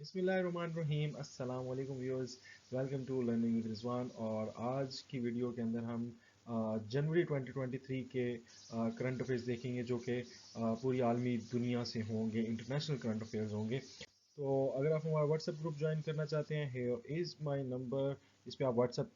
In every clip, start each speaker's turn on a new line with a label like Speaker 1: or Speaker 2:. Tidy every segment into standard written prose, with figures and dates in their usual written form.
Speaker 1: बिस्मिल्लाहिर्रहमानिर्रहीम। अस्सलाम वालेकुम viewers, welcome to learning with Rizwan. और आज की वीडियो के अंदर हम जनवरी 2023 के करंट अफेयर्स देखेंगे जो कि पूरी आलमी दुनिया से होंगे, इंटरनेशनल करंट अफेयर्स होंगे। तो अगर आप हमारा व्हाट्सएप ग्रुप ज्वाइन करना चाहते हैं, हियर इज़ माय नंबर, इस पर आप व्हाट्सएप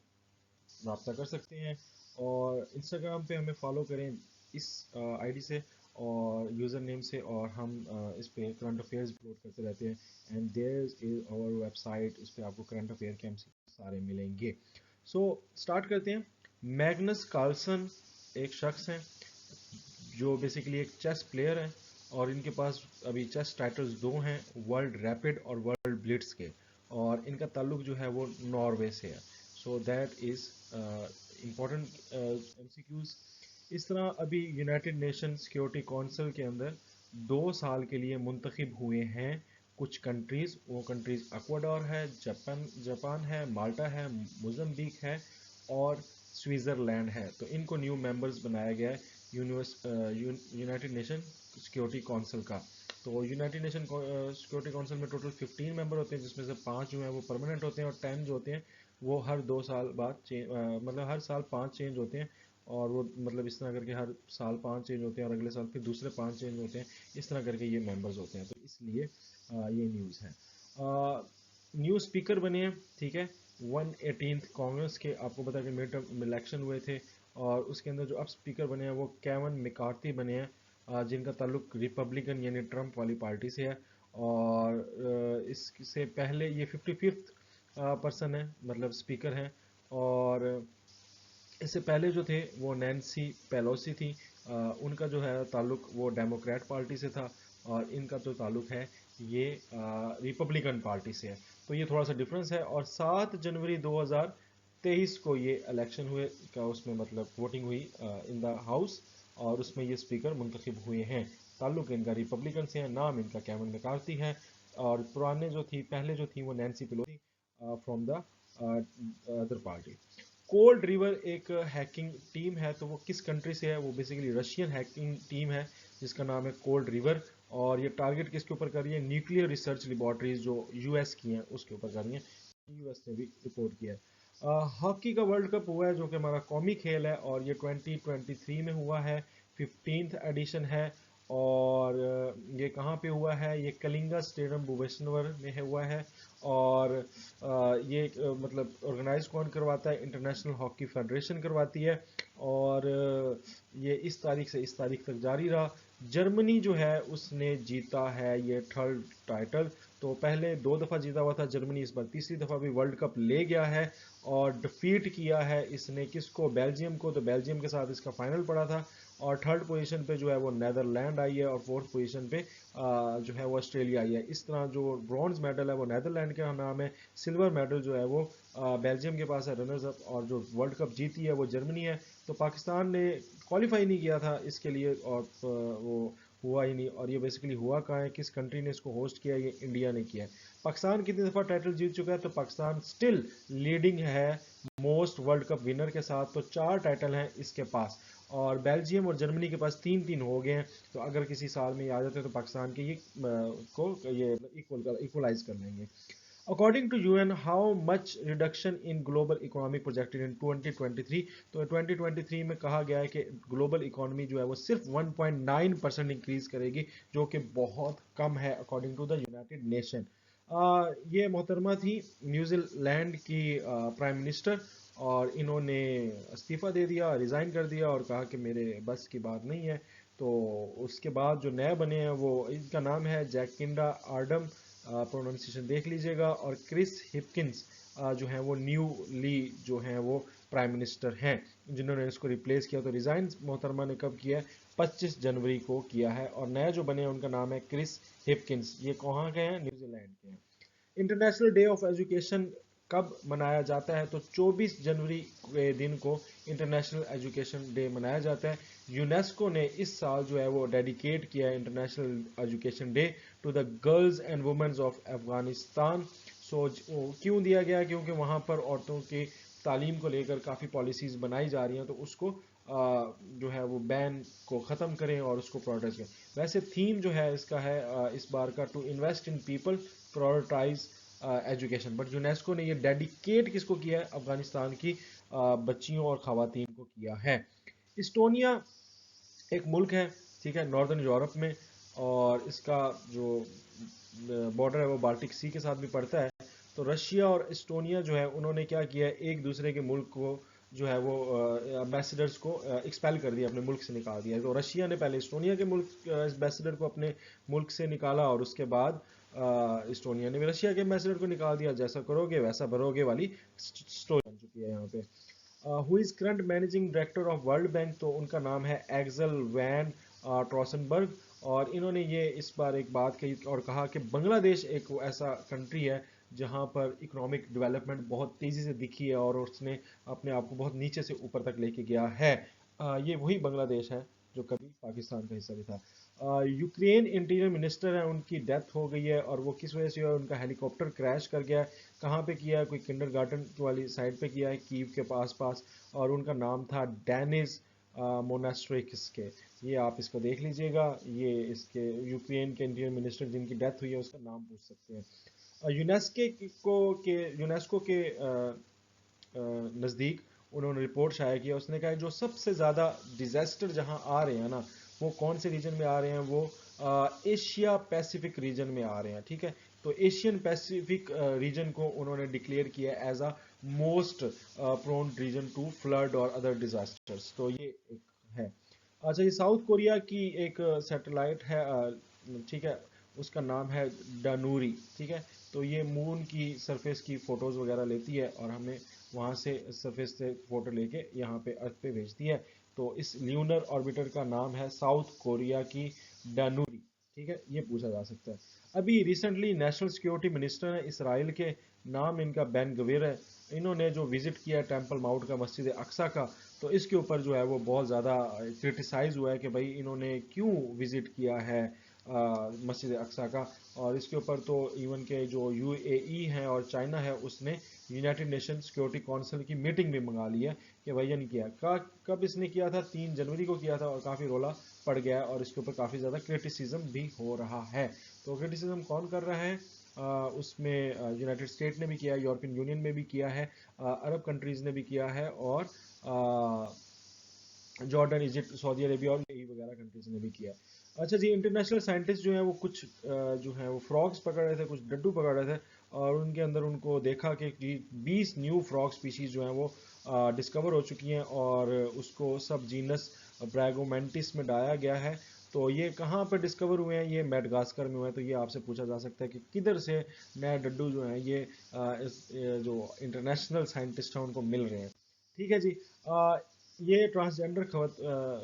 Speaker 1: रब्ता कर सकते हैं। और इंस्टाग्राम पे हमें फॉलो करें इस आईडी से और यूज़र नेम से, और हम इस पे करंट अफेयर्स अपलोड करते रहते हैं। And there is our website, इस पे आपको करंट अफेयर के एमसीक्यू सारे मिलेंगे। सो स्टार्ट करते हैं। मैग्नस कार्लसन एक शख्स हैं जो बेसिकली एक चेस प्लेयर है, और इनके पास अभी चेस टाइटल्स दो हैं, वर्ल्ड रैपिड और वर्ल्ड ब्लिट्स के। और इनका ताल्लुक जो है वो नॉर्वे से है। So that is important MCQs. इस तरह अभी यूनाइटेड नेशन सिक्योरिटी काउंसिल के अंदर 2 साल के लिए मुंतखब हुए हैं कुछ कंट्रीज़। वो कंट्रीज़ इक्वाडोर है, जापान है, माल्टा है, मोज़म्बिक है और स्विट्ज़रलैंड है। तो इनको न्यू मेंबर्स बनाया गया है यूनाइटेड नेशन सिक्योरिटी काउंसिल का। तो यूनाइटेड नेशन सिक्योरिटी काउंसिल में टोटल 15 मेंबर होते हैं, जिसमें से 5 जो हैं वो परमानेंट होते हैं और 10 जो होते हैं वो हर 2 साल बाद मतलब हर साल 5 चेंज होते हैं। और वो मतलब इस तरह करके हर साल 5 चेंज होते हैं और अगले साल फिर दूसरे 5 चेंज होते हैं। इस तरह करके ये मेंबर्स होते हैं, तो इसलिए ये न्यूज़ है। न्यू स्पीकर बने हैं, ठीक है। 118th कांग्रेस के, आपको पता है कि मिड टर्म इलेक्शन हुए थे, और उसके अंदर जो अब स्पीकर बने हैं वो केविन मैकार्थी बने हैं, जिनका ताल्लुक रिपब्लिकन यानी ट्रंप वाली पार्टी से है। और इससे पहले ये 55th पर्सन है, मतलब स्पीकर हैं। और इससे पहले जो थे वो नैन्सी पेलोसी थी। उनका जो है ताल्लुक वो डेमोक्रेट पार्टी से था, और इनका जो ताल्लुक है ये रिपब्लिकन पार्टी से है। तो ये थोड़ा सा डिफरेंस है। और 7 जनवरी 2023 को ये इलेक्शन हुए का, उसमें मतलब वोटिंग हुई इन द हाउस, और उसमें ये स्पीकर मुंतखब हुए हैं। ताल्लुक इनका रिपब्लिकन से है, नाम इनका केविन मैकार्थी है। और पुराने जो थी, पहले जो थी वो Nancy Pelosi from the other party. Cold river एक हैकिंग टीम है, तो वो किस कंट्री से है? वो बेसिकली रशियन हैकिंग टीम है जिसका नाम है कोल्ड रिवर। और ये टारगेट किसके ऊपर कर रही है? न्यूक्लियर रिसर्च लेबॉर्टरीज जो यूएस की हैं उसके ऊपर कर रही है। यूएस ने भी रिपोर्ट किया है। हॉकी का वर्ल्ड कप हुआ है जो कि हमारा कौमी खेल है, और ये 2023 में हुआ है, 15th एडिशन है। और ये कहाँ पे हुआ है? ये कलिंगा स्टेडियम भुवनेश्वर में हुआ है। और ये मतलब ऑर्गेनाइज कौन करवाता है? इंटरनेशनल हॉकी फेडरेशन करवाती है। और ये इस तारीख से इस तारीख तक जारी रहा। जर्मनी जो है उसने जीता है ये थर्ड टाइटल। तो पहले 2 दफ़ा जीता हुआ था जर्मनी, इस बार तीसरी दफ़ा भी वर्ल्ड कप ले गया है। और डिफीट किया है इसने किसको? बेल्जियम को। तो बेल्जियम के साथ इसका फाइनल पड़ा था। और थर्ड पोजीशन पे जो है वो नेदरलैंड आई है, और फोर्थ पोजीशन पे जो है वो ऑस्ट्रेलिया आई है। इस तरह जो ब्रॉन्ज मेडल है वो नेदरलैंड का नाम है, सिल्वर मेडल जो है वो बेल्जियम के पास है रनर्स अप, और जो वर्ल्ड कप जीती है वो जर्मनी है। तो पाकिस्तान ने क्वालिफाई नहीं किया था इसके लिए, और वो हुआ ही नहीं। और ये बेसिकली हुआ कहाँ है, किस कंट्री ने इसको होस्ट किया? ये इंडिया ने किया है। पाकिस्तान कितनी दफ़ा टाइटल जीत चुका है? तो पाकिस्तान स्टिल लीडिंग है मोस्ट वर्ल्ड कप विनर के साथ, तो 4 टाइटल हैं इसके पास। और बेल्जियम और जर्मनी के पास 3-3 हो गए हैं। तो अगर किसी साल में ये आ जाते हैं तो पाकिस्तान के ये को ये इक्वलाइज कर लेंगे। According to UN, how much reduction in global economy projected in 2023? तो 2023 में कहा गया है कि ग्लोबल इकोनॉमी जो है वो सिर्फ 1.9% इंक्रीज करेगी, जो कि बहुत कम है according to the United Nation. ये मोहतरमा थी न्यूजीलैंड की प्राइम मिनिस्टर, और इन्होंने इस्तीफ़ा दे दिया, रिज़ाइन कर दिया, और कहा कि मेरे बस की बात नहीं है। तो उसके बाद जो नए बने हैं वो, इनका नाम है जैकिंडा आर्डम, प्रोनाउंसिएशन देख लीजिएगा। और क्रिस हिपकिंस जो है वो न्यूली जो हैं वो प्राइम मिनिस्टर हैं, जिन्होंने इसको रिप्लेस किया। तो रिज़ाइन मोहतरमा ने कब किया है? 25 जनवरी को किया है। और नए जो बने हैं उनका नाम है क्रिस हिपकिंस। ये कहाँ के हैं? न्यूजीलैंड के हैं। इंटरनेशनल डे ऑफ एजुकेशन कब मनाया जाता है? तो 24 जनवरी के दिन को इंटरनेशनल एजुकेशन डे मनाया जाता है। यूनेस्को ने इस साल जो है वो डेडिकेट किया है international education day to the girls and womens of Afghanistan. So क्यों दिया गया? क्योंकि वहाँ पर औरतों की तालीम को लेकर काफ़ी पॉलिसीज़ बनाई जा रही हैं, तो उसको जो है वो बैन को ख़त्म करें और उसको प्रोटेस्ट करें। वैसे थीम जो है इसका है इस बार का to invest in people, prioritize education. But UNESCO ने ये डेडिकेट किसको किया है? अफगानिस्तान की बच्चियों और ख़वातीन को किया है। इस्टोनिया एक मुल्क है, ठीक है, नॉर्दर्न यूरोप में, और इसका जो बॉर्डर है वो बाल्टिक सी के साथ भी पड़ता है। तो रशिया और एस्टोनिया जो है उन्होंने क्या किया है, एक दूसरे के मुल्क को जो है वो एम्बेसडर्स को एक्सपेल कर दिया, अपने मुल्क से निकाल दिया। तो रशिया ने पहले एस्टोनिया के मुल्क एम्बेसडर को अपने मुल्क से निकाला, और उसके बाद एस्टोनिया ने भी रशिया के एम्बेसडर को निकाल दिया। जैसा करोगे वैसा भरोगे वाली स्टोरी बन चुकी है यहाँ पे। Who is current managing director of world bank, तो उनका नाम है एक्सल वैन ट्रॉसनबर्ग। और इन्होंने ये इस बार एक बात कही और कहा कि बांग्लादेश एक ऐसा कंट्री है जहाँ पर इकोनॉमिक डेवलपमेंट बहुत तेज़ी से दिखी है और उसने अपने आप को बहुत नीचे से ऊपर तक लेके गया है। ये वही बांग्लादेश है जो कभी पाकिस्तान का हिस्सा भी था। यूक्रेन इंटीरियर मिनिस्टर है, उनकी डेथ हो गई है, और वो किस वजह से हुआ? उनका हेलीकॉप्टर क्रैश कर गया है। कहाँ पे किया है? कोई किंडरगार्टन वाली साइड पे किया है, कीव के पास पास, और उनका नाम था डेनिस मोनास्ट्रिक्स के। ये आप इसको देख लीजिएगा, ये इसके यूक्रेन के इंटीरियर मिनिस्टर जिनकी डेथ हुई है उसका नाम पूछ सकते हैं। यूनेस्को के नज़दीक उन्होंने रिपोर्ट शाया किया। उसने कहा जो सबसे ज़्यादा डिज़ास्टर जहां आ रहे हैं ना, वो कौन से रीजन में आ रहे हैं? वो एशिया पैसिफिक रीजन में आ रहे हैं, ठीक है। तो एशियन पैसिफिक रीजन को उन्होंने डिक्लेयर किया as a most prone region to flood और अदर डिजास्टर्स। तो ये एक है। अच्छा, ये साउथ कोरिया की एक सैटेलाइट है, ठीक है, उसका नाम है डानूरी, ठीक है। तो ये मून की सरफेस की फ़ोटोज़ वगैरह लेती है और हमें वहाँ से सरफेस से फ़ोटो लेके यहाँ पे अर्थ पे भेजती है। तो इस ल्यूनर ऑर्बिटर का नाम है साउथ कोरिया की डानूरी, ठीक है, ये पूछा जा सकता है। अभी रिसेंटली नेशनल सिक्योरिटी मिनिस्टर है इसराइल के, नाम इनका बेन गवीर है। इन्होंने जो विजिट किया टेम्पल माउंट का, मस्जिद अक्सा का, तो इसके ऊपर जो है वो बहुत ज़्यादा क्रिटिसाइज हुआ है कि भाई इन्होंने क्यों विजिट किया है मस्जिद अक्सा का। और इसके ऊपर तो इवन के जो यूएई है और चाइना है उसने यूनाइटेड नेशन सिक्योरिटी काउंसिल की मीटिंग भी मंगा ली है कि भैया नहीं किया। कब इसने किया था? 3 जनवरी को किया था, और काफ़ी रोला पड़ गया है और इसके ऊपर काफ़ी ज़्यादा क्रिटिसिज्म भी हो रहा है। तो क्रिटिसिज्म कौन कर रहा है? उसमें यूनाइटेड स्टेट ने भी किया है, यूरोपियन यूनियन ने भी किया है, अरब कंट्रीज़ ने भी किया है, और जॉर्डन, इजिप्ट, सऊदी अरेबिया और यूएई वगैरह कंट्रीज ने भी किया है। अच्छा जी, इंटरनेशनल साइंटिस्ट जो हैं वो कुछ जो हैं वो फ्रॉग्स पकड़ रहे थे, कुछ डड्डू पकड़ रहे थे, और उनके अंदर उनको देखा कि 20 न्यू फ्रॉग स्पीशीज जो हैं वो डिस्कवर हो चुकी हैं, और उसको सब जीनस ब्रैगोमेंटिस में डाला गया है। तो ये कहाँ पर डिस्कवर हुए हैं? ये मेडगास्कर में हुए हैं। तो ये आपसे पूछा जा सकता है कि किधर से नए डड्डू जो हैं ये जो इंटरनेशनल साइंटिस्ट हैं उनको मिल रहे हैं। ठीक है जी। ये ट्रांसजेंडर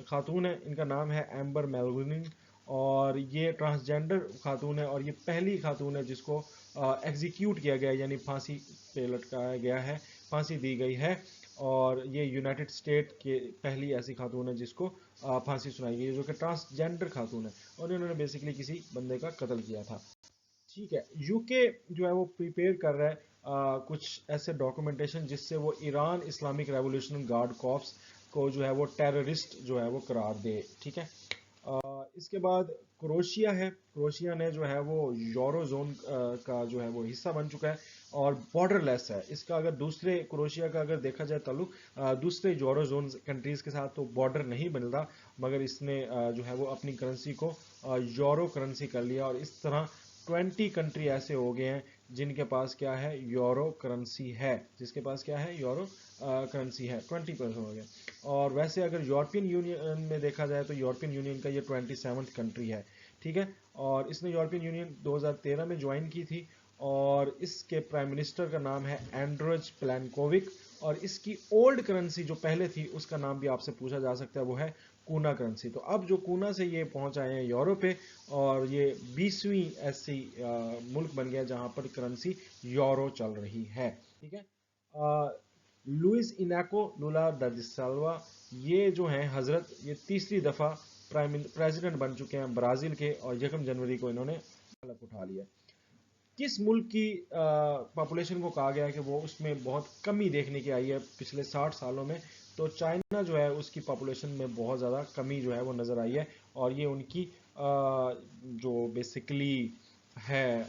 Speaker 1: खातून है, इनका नाम है एम्बर मेलविन, और ये ट्रांसजेंडर खातून है, और ये पहली खातून है जिसको एग्जीक्यूट किया गया, यानी फांसी पे लटकाया गया है, फांसी दी गई है। और ये यूनाइटेड स्टेट के पहली ऐसी खातून है जिसको फांसी सुनाई गई है, जो कि ट्रांसजेंडर खातून है, और इन्होंने बेसिकली किसी बंदे का कत्ल किया था। ठीक है। यूके जो है वो प्रिपेयर कर रहा है कुछ ऐसे डॉक्यूमेंटेशन जिससे वो Iran Islamic revolution guard corps को जो है वो टेररिस्ट जो है वो करार दे, ठीक है। इसके बाद क्रोशिया है। क्रोशिया ने जो है वो यूरो जोन का जो है वो हिस्सा बन चुका है और बॉर्डरलेस है। इसका अगर दूसरे क्रोशिया का अगर देखा जाए ताल्लुक दूसरे यूरो जोन कंट्रीज के साथ, तो बॉर्डर नहीं बन रहा, मगर इसने जो है वो अपनी करेंसी को यूरो करेंसी कर लिया, और इस तरह 20 कंट्री ऐसे हो गए हैं जिनके पास क्या है? यूरो करेंसी है। जिसके पास क्या है? यूरो करेंसी है। 20% हो गया। और वैसे अगर यूरोपियन यूनियन में देखा जाए तो यूरोपियन यूनियन का ये 27th कंट्री है, ठीक है। और इसने यूरोपियन यूनियन 2013 में ज्वाइन की थी, और इसके प्राइम मिनिस्टर का नाम है एंड्रोज प्लैनकोविक, और इसकी ओल्ड करेंसी जो पहले थी उसका नाम भी आपसे पूछा जा सकता है, वो है कूना करेंसी। तो अब जो कूना से ये पहुंच आए हैं यूरोप पे, और ये 20वीं ऐसी मुल्क बन गया जहां पर करेंसी यूरो चल रही है, ठीक है। लुइस इनाको लुला दा सिल्वा, ये जो हैं हजरत, ये तीसरी दफ़ा प्रेसिडेंट बन चुके हैं ब्राज़ील के, और 1 जनवरी को इन्होंने हलफ उठा लिया। किस मुल्क की पॉपुलेशन को कहा गया है कि वो उसमें बहुत कमी देखने की आई है पिछले 60 सालों में? तो चाइना जो है उसकी पॉपुलेशन में बहुत ज़्यादा कमी जो है वो नज़र आई है, और ये उनकी जो बेसिकली है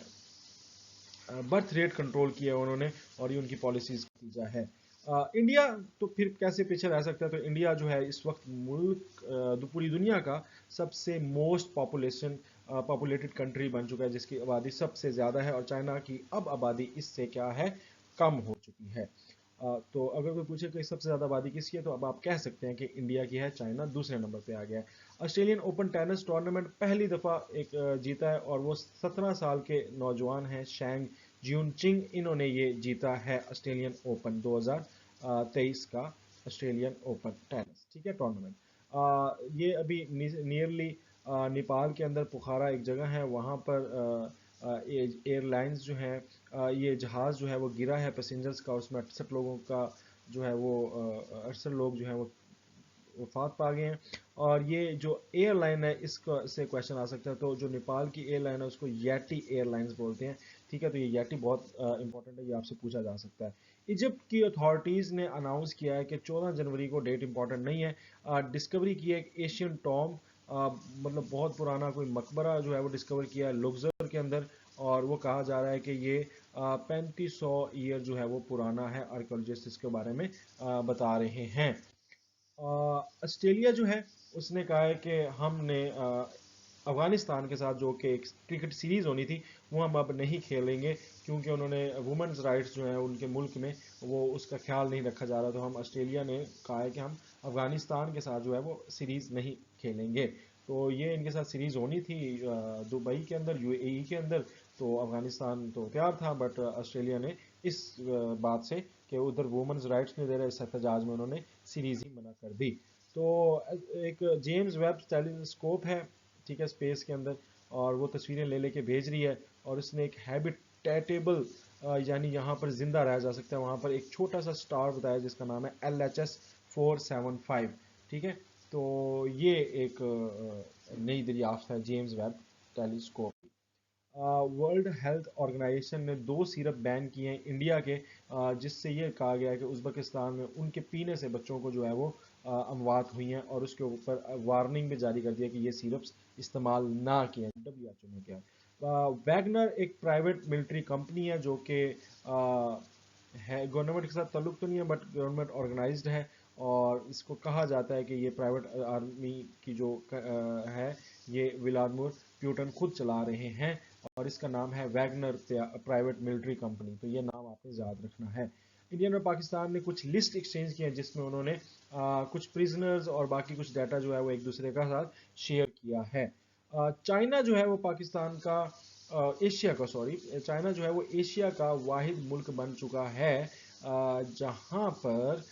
Speaker 1: बर्थ रेट कंट्रोल किया उन्होंने, और ये उनकी पॉलिसीज का नतीजा है। इंडिया तो फिर कैसे पीछे रह सकता है, तो इंडिया जो है इस वक्त मुल्क पूरी दुनिया का सबसे मोस्ट पॉपुलेटेड कंट्री बन चुका है, जिसकी आबादी सबसे ज़्यादा है, और चाइना की अब आबादी इससे क्या है, कम हो चुकी है। तो अगर कोई पूछे कि सबसे ज़्यादा आबादी किसकी है, तो अब आप कह सकते हैं कि इंडिया की है, चाइना दूसरे नंबर पे आ गया है। ऑस्ट्रेलियन ओपन टेनिस टूर्नामेंट पहली दफ़ा एक जीता है, और वो 17 साल के नौजवान हैं शैंग ज्यूनचिंग, इन्होंने ये जीता है ऑस्ट्रेलियन ओपन 2023 का ऑस्ट्रेलियन ओपन टेनिस, ठीक है, टूर्नामेंट। ये अभी नियरली नेपाल के अंदर पुखारा एक जगह है, वहाँ पर एयरलाइंस जो है ये जहाज़ जो है वो गिरा है पैसेंजर्स का, उसमें 68 लोगों का जो है वो 68 लोग जो है वो वफात पा गए हैं। और ये जो एयरलाइन है इसको से क्वेश्चन आ सकता है, तो जो नेपाल की एयरलाइन है उसको येटी एयरलाइंस बोलते हैं, ठीक है, तो ये येटी बहुत इंपॉर्टेंट है, ये आपसे पूछा जा सकता है। इजिप्ट की अथॉरिटीज़ ने अनाउंस किया है कि 14 जनवरी को, डेट इंपॉर्टेंट नहीं है, डिस्कवरी की है एक एशियन टॉम, मतलब बहुत पुराना कोई मकबरा जो है वो डिस्कवर किया है लुक्सर के अंदर, और वो कहा जा रहा है कि ये 3500 ईयर जो है वो पुराना है, आर्कियोलॉजिस्ट इसके बारे में बता रहे हैं। ऑस्ट्रेलिया जो है उसने कहा है कि हमने अफगानिस्तान के साथ जो कि एक क्रिकेट सीरीज़ होनी थी वो हम अब नहीं खेलेंगे, क्योंकि उन्होंने वुमेन्स राइट्स जो है उनके मुल्क में वो उसका ख्याल नहीं रखा जा रहा। तो हम ऑस्ट्रेलिया ने कहा है कि हम अफगानिस्तान के साथ जो है वो सीरीज़ नहीं खेलेंगे। तो ये इनके साथ सीरीज़ होनी थी दुबई के अंदर, यूएई के अंदर, तो अफगानिस्तान तो तैयार था, बट ऑस्ट्रेलिया ने इस बात से कि उधर वुमेन्स राइट्स नहीं दे रहे, इस एहतजाज में उन्होंने सीरीज़ ही मना कर दी। तो एक जेम्स वेब टेलीस्कोप है, ठीक है, स्पेस के अंदर, और वो तस्वीरें ले लेके भेज रही है, और उसने एक हैबिटेटेबल यानी यहाँ पर जिंदा रहा जा सकता है वहाँ पर एक छोटा सा स्टार बताया जिसका नाम है LHS 475, ठीक है। तो ये एक नई दरियाफ्त है James Webb telescope. World Health Organization ने 2 सिरप बैन किए हैं इंडिया के, जिससे ये कहा गया है कि उज़्बेकिस्तान में उनके पीने से बच्चों को जो है वो अमवात हुई हैं, और उसके ऊपर वार्निंग भी जारी कर दिया कि ये सिरप्स इस्तेमाल ना किए, WHO ने किया। वैगनर एक प्राइवेट मिलिट्री कंपनी है जो कि है गवर्नमेंट के साथ ताल्लुक तो नहीं है, बट गवर्नमेंट ऑर्गेनाइज्ड है, और इसको कहा जाता है कि ये प्राइवेट आर्मी की जो है ये व्लादिमीर पुतिन खुद चला रहे हैं, और इसका नाम है वैगनर प्राइवेट मिलिट्री कंपनी। तो ये नाम आपने याद रखना है। इंडिया और पाकिस्तान ने कुछ लिस्ट एक्सचेंज किए हैं जिसमें उन्होंने कुछ प्रिजनर्स और बाकी कुछ डाटा जो है वो एक दूसरे का साथ शेयर किया है। चाइना जो है वो पाकिस्तान का एशिया का सॉरी चाइना जो है वो एशिया का वाहिद मुल्क बन चुका है जहां पर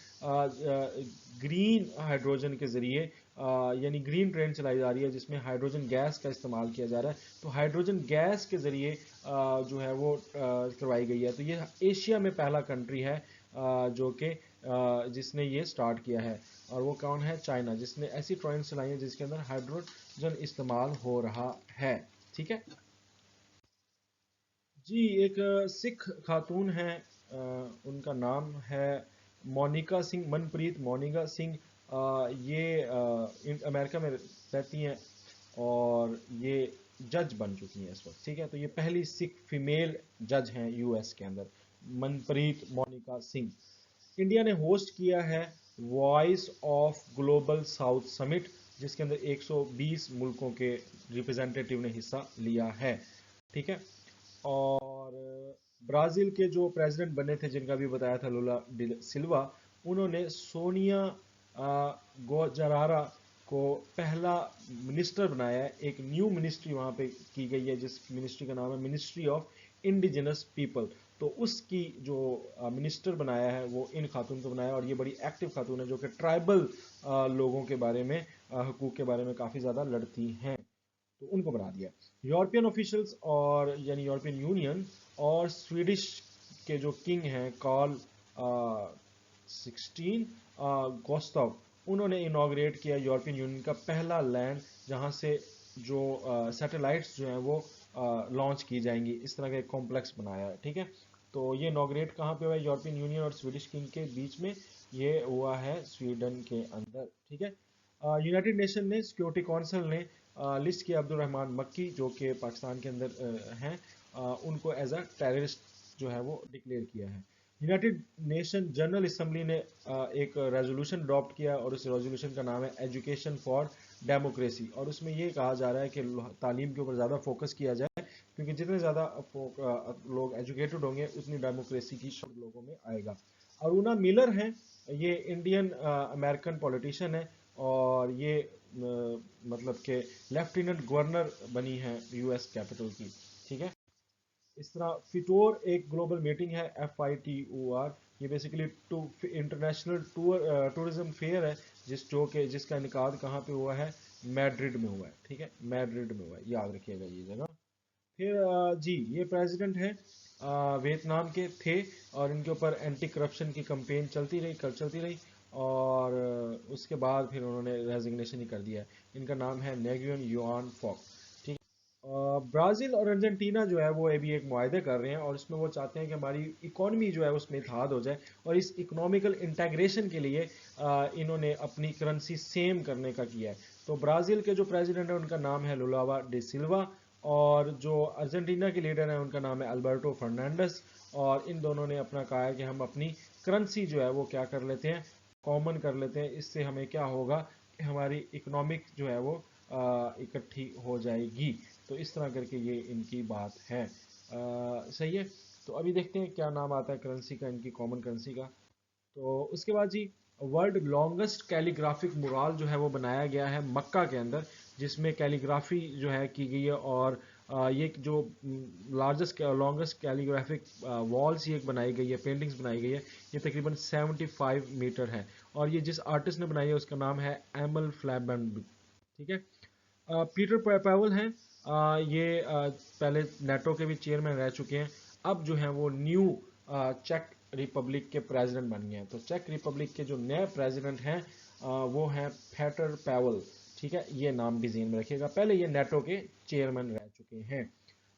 Speaker 1: ग्रीन हाइड्रोजन के ज़रिए यानी ग्रीन ट्रेन चलाई जा रही है जिसमें हाइड्रोजन गैस का इस्तेमाल किया जा रहा है। तो हाइड्रोजन गैस के ज़रिए जो है वो करवाई गई है। तो ये एशिया में पहला कंट्री है जो कि जिसने ये स्टार्ट किया है, और वो कौन है, चाइना, जिसने ऐसी ट्रेन चलाई है जिसके अंदर हाइड्रोजन इस्तेमाल हो रहा है, ठीक है जी। एक सिख खातून हैं, उनका नाम है मोनिका सिंह, मनप्रीत मोनिका सिंह। ये अमेरिका में रहती हैं, और ये जज बन चुकी हैं इस वक्त, ठीक है। तो ये पहली सिख फीमेल जज हैं यूएस के अंदर, मनप्रीत मोनिका सिंह। इंडिया ने होस्ट किया है voice of global south summit, जिसके अंदर 120 मुल्कों के रिप्रेजेंटेटिव ने हिस्सा लिया है, ठीक है। और ब्राज़ील के जो प्रेसिडेंट बने थे जिनका भी बताया था लुला डी सिल्वा, उन्होंने सोनिया गोजरारा को पहला मिनिस्टर बनाया है। एक न्यू मिनिस्ट्री वहाँ पे की गई है जिस मिनिस्ट्री का नाम है मिनिस्ट्री ऑफ इंडिजिनस पीपल। तो उसकी जो मिनिस्टर बनाया है वो इन खातून को बनाया, और ये बड़ी एक्टिव खातून है जो कि ट्राइबल लोगों के बारे में हकूक़ के बारे में काफ़ी ज़्यादा लड़ती हैं, तो उनको बना दिया। यूरोपियन ऑफिशियल्स और यानी यूरोपियन यूनियन और स्वीडिश के जो किंग हैं कार्ल 16 गोस्ताव, उन्होंने इनॉग्रेट किया यूरोपियन यूनियन का पहला लैंड जहां से जो सैटेलाइट्स जो हैं वो लॉन्च की जाएंगी, इस तरह का एक कॉम्प्लेक्स बनाया है, ठीक है। तो ये इनॉग्रेट कहाँ पे हुआ है, यूरोपियन यूनियन और स्वीडिश किंग के बीच में ये हुआ है स्वीडन के अंदर, ठीक है। यूनाइटेड नेशन ने सिक्योरिटी काउंसिल ने लिस्ट किया अब्दुल रहमान मक्की जो कि पाकिस्तान के अंदर हैं, उनको एज अ टेररिस्ट जो है वो डिक्लेयर किया है। यूनाइटेड नेशन जनरल असम्बली ने एक रेजोल्यूशन अडॉप्ट किया और उस रेजोल्यूशन का नाम है एजुकेशन फॉर डेमोक्रेसी, और उसमें ये कहा जा रहा है कि तालीम के ऊपर ज़्यादा फोकस किया जाए, क्योंकि जितने ज़्यादा लोग एजुकेटेड होंगे उतनी डेमोक्रेसी की शक्ल लोगों में आएगा। अरुणा मिलर हैं, ये इंडियन अमेरिकन पॉलिटिशियन है, और ये मतलब के लेफ्टिनेंट गवर्नर बनी है यूएस कैपिटल की, ठीक है। इस तरह फिटोर एक ग्लोबल मीटिंग है, FITOR, ये basically to international tourism fair है, जिसका इनकाद कहाँ पे हुआ है, मैड्रिड में हुआ है, ठीक है, मैड्रिड में हुआ है, याद रखिएगा ये जगह। फिर जी ये प्रेसिडेंट है, वियतनाम के थे, और इनके ऊपर एंटी करप्शन की कंपेन चलती रही, और उसके बाद फिर उन्होंने रेजिग्नेशन ही कर दिया है। इनका नाम है नेगुयन युआन फॉक, ठीक है। ब्राज़ील और अर्जेंटीना जो है वो अभी एक मुआहदे कर रहे हैं, और इसमें वो चाहते हैं कि हमारी इकॉनमी जो है उसमें इत्तेहाद हो जाए, और इस इकोनॉमिकल इंटेग्रेशन के लिए इन्होंने अपनी करेंसी सेम करने का किया है। तो ब्राज़ील के जो प्रेसिडेंट है उनका नाम है लुलावा डे सिल्वा, और जो अर्जेंटीना के लीडर हैं उनका नाम है अल्बर्टो फर्नांडस, और इन दोनों ने अपना कहा है कि हम अपनी करेंसी जो है वो क्या कर लेते हैं, कॉमन कर लेते हैं, इससे हमें क्या होगा कि हमारी इकोनॉमिक जो है वो इकट्ठी हो जाएगी। तो इस तरह करके ये इनकी बात है, सही है। तो अभी देखते हैं क्या नाम आता है करेंसी का, इनकी कॉमन करेंसी का। तो उसके बाद जी वर्ल्ड लॉन्गेस्ट कैलीग्राफिक मुराल जो है वो बनाया गया है मक्का के अंदर, जिसमें कैलीग्राफी जो है की गई है, और ये जो लार्जेस्ट लॉन्गेस्ट कैलीग्राफिक वॉल्स ये बनाई गई है, पेंटिंग्स बनाई गई है, ये तकरीबन 75 मीटर है, और ये जिस आर्टिस्ट ने बनाई है उसका नाम है एमल फ्लैबन, ठीक है। पीटर पैवल हैं, ये पहले नेटो के भी चेयरमैन रह चुके हैं, अब जो हैं वो न्यू चेक रिपब्लिक के प्रेसिडेंट बन गए हैं। तो चेक रिपब्लिक के जो नए प्रेसिडेंट हैं वो हैं पेटर पैवल, ठीक है, ये नाम भी ज़हन में रखिएगा, पहले ये नेटो के चेयरमैन रह चुके हैं।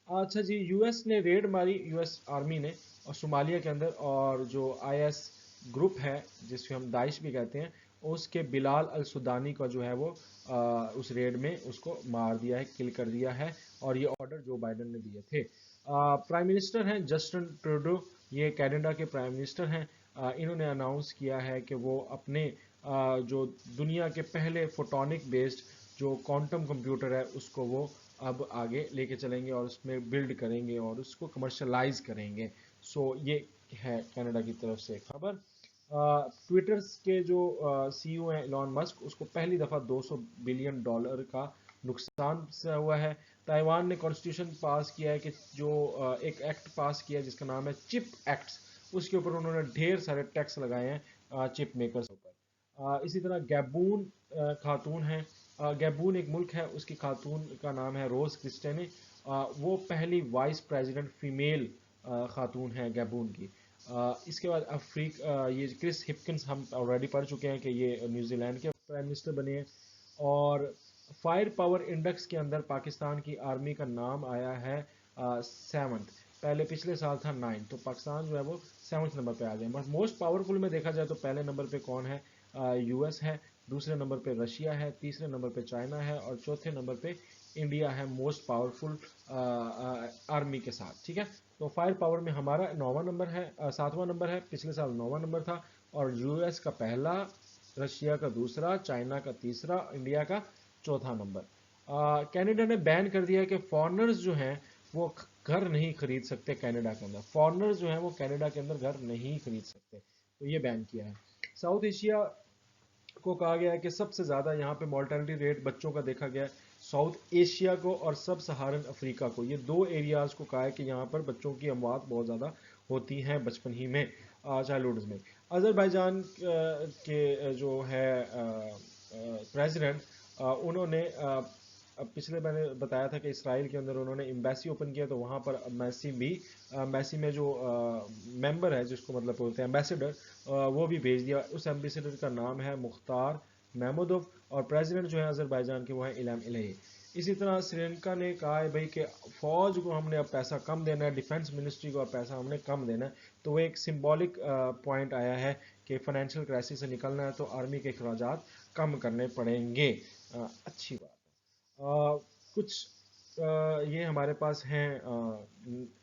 Speaker 1: अच्छा जी, यूएस ने रेड मारी, यूएस आर्मी ने, और सोमालिया के अंदर, और जो आईएस ग्रुप है जिसको हम दाइश भी कहते हैं, उसके बिलाल अल सुदानी का जो है वो उस रेड में उसको मार दिया है, किल कर दिया है, और ये ऑर्डर जो बाइडन ने दिए थे। प्राइम मिनिस्टर हैं जस्टिन ट्रूडो, ये कनाडा के प्राइम मिनिस्टर हैं, इन्होंने अनाउंस किया है कि वो अपने जो दुनिया के पहले फोटोनिक बेस्ड जो क्वांटम कंप्यूटर है उसको वो अब आगे लेके चलेंगे, और उसमें बिल्ड करेंगे और उसको कमर्शलाइज करेंगे। सो ये है कनाडा की तरफ से खबर। ट्विटर के जो CEO हैं इलॉन मस्क, उसको पहली दफ़ा $200 बिलियन का नुकसान से हुआ है। ताइवान ने कॉन्स्टिट्यूशन पास किया है कि जो एक एक्ट पास किया है जिसका नाम है चिप एक्ट, उसके ऊपर उन्होंने ढेर सारे टैक्स लगाए हैं चिप मेकर्स ऊपर। इसी तरह गैबून खातून है, गैबून एक मुल्क है, उसकी खातून का नाम है रोज़ क्रिस्टेने, वो पहली वाइस प्रेसिडेंट फीमेल खातून है गैबून की। इसके बाद ये क्रिस हिपकिंस हम ऑलरेडी पढ़ चुके हैं कि ये न्यूजीलैंड के प्राइम मिनिस्टर बने हैं। और फायर पावर इंडेक्स के अंदर पाकिस्तान की आर्मी का नाम आया है 7th, पहले पिछले साल था 9, तो पाकिस्तान जो है वो 7th नंबर पे आ गया। मोस्ट पावरफुल में देखा जाए तो पहले नंबर पे कौन है, यूएस है, दूसरे नंबर पे रशिया है, तीसरे नंबर पे चाइना है, और चौथे नंबर पे इंडिया है मोस्ट पावरफुल आर्मी के साथ, ठीक है। तो फायर पावर में हमारा 9वां नंबर है, 7वां नंबर है, पिछले साल 9वां नंबर था, और यूएस का पहला, रशिया का दूसरा, चाइना का तीसरा, इंडिया का चौथा नंबर। कनाडा ने बैन कर दिया है कि फॉरनर्स जो हैं वो घर नहीं खरीद सकते कनाडा के अंदर, फॉरनर्स जो हैं वो कनाडा के अंदर घर नहीं खरीद सकते, तो ये बैन किया है। साउथ एशिया को कहा गया है कि सबसे ज़्यादा यहाँ पे मॉर्टेलिटी रेट बच्चों का देखा गया है, साउथ एशिया को और सब सहारन अफ्रीका को, ये दो एरियाज़ को कहा है कि यहाँ पर बच्चों की अमवात बहुत ज़्यादा होती हैं बचपन ही में, चाइल्डहुड में। अज़रबैजान के जो है प्रेसिडेंट, उन्होंने पिछले मैंने बताया था कि इसराइल के अंदर उन्होंने एम्बेसी ओपन किया, तो वहाँ पर मैसी में जो मेंबर है जिसको मतलब बोलते हैं एम्बेसडर, वो भी भेज दिया। उस एम्बेसडर का नाम है मुख्तार महमूदोव, और प्रेसिडेंट जो है अज़रबैजान के वो है इलहम इलाही। इसी तरह श्रीलंका ने कहा है भाई कि फ़ौज को हमने अब पैसा कम देना है, डिफेंस मिनिस्ट्री को अब पैसा हमने कम देना है। तो वो एक सिंबॉलिक पॉइंट आया है कि फाइनेंशियल क्राइसिस से निकलना है तो आर्मी के अखराजात कम करने पड़ेंगे। अच्छी बात है। कुछ ये हमारे पास हैं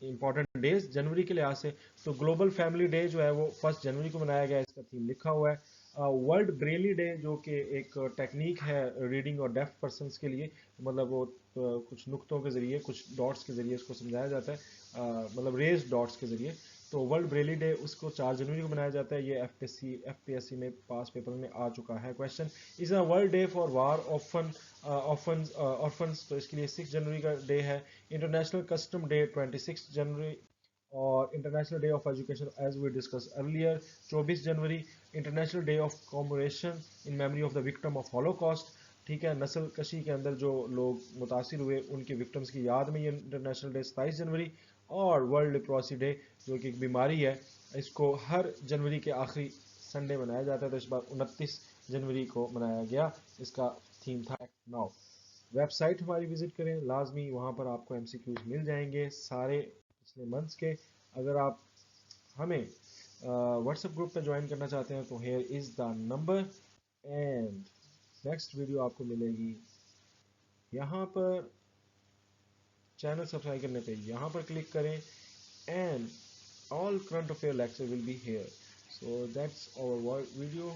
Speaker 1: इम्पॉर्टेंट डेज जनवरी के लिहाज से। तो ग्लोबल फैमिली डे जो है वो 1 जनवरी को मनाया गया है, इसका थीम लिखा हुआ है। वर्ल्ड ब्रेली डे जो कि एक टेक्निक है रीडिंग और डेफ पर्सनस के लिए, मतलब वो कुछ नुक्तों के ज़रिए, कुछ डॉट्स के ज़रिए इसको समझाया जाता है, मतलब रेज डॉट्स के ज़रिए। तो वर्ल्ड ब्रेली डे उसको 4 जनवरी को मनाया जाता है। ये एफपीएससी में पास पेपर में आ चुका है क्वेश्चन। इस world day for war orphans, तो इसके लिए 6 जनवरी का डे है। इंटरनेशनल कस्टम डे 26 जनवरी। और international day of education as we discuss earlier 24 जनवरी। International day of commemoration in memory of the victim of holocaust. ठीक है, नस्ल कशी के अंदर जो लोग मुतासिर हुए उनके विक्टिम्स की याद में ये इंटरनेशनल डे 27 जनवरी। और वर्ल्ड लेप्रोसी डे जो कि एक बीमारी है, इसको हर जनवरी के आखिरी संडे मनाया जाता है। तो इस बार 29 जनवरी को मनाया गया। इसका थीम था एक्ट नाउ। वेबसाइट हमारी विजिट करें लाजमी, वहाँ पर आपको एमसीक्यूज मिल जाएंगे सारे पिछले मंथ्स के। अगर आप हमें व्हाट्सएप ग्रुप पे ज्वाइन करना चाहते हैं तो here is the number. And next video आपको मिलेगी यहाँ पर, चैनल सब्सक्राइब करने पे यहाँ पर क्लिक करें। And all current affair lecture will be here. So that's our video.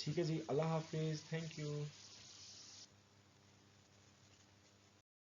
Speaker 1: ठीक है जी, अल्लाह हाफिज़, थैंक यू।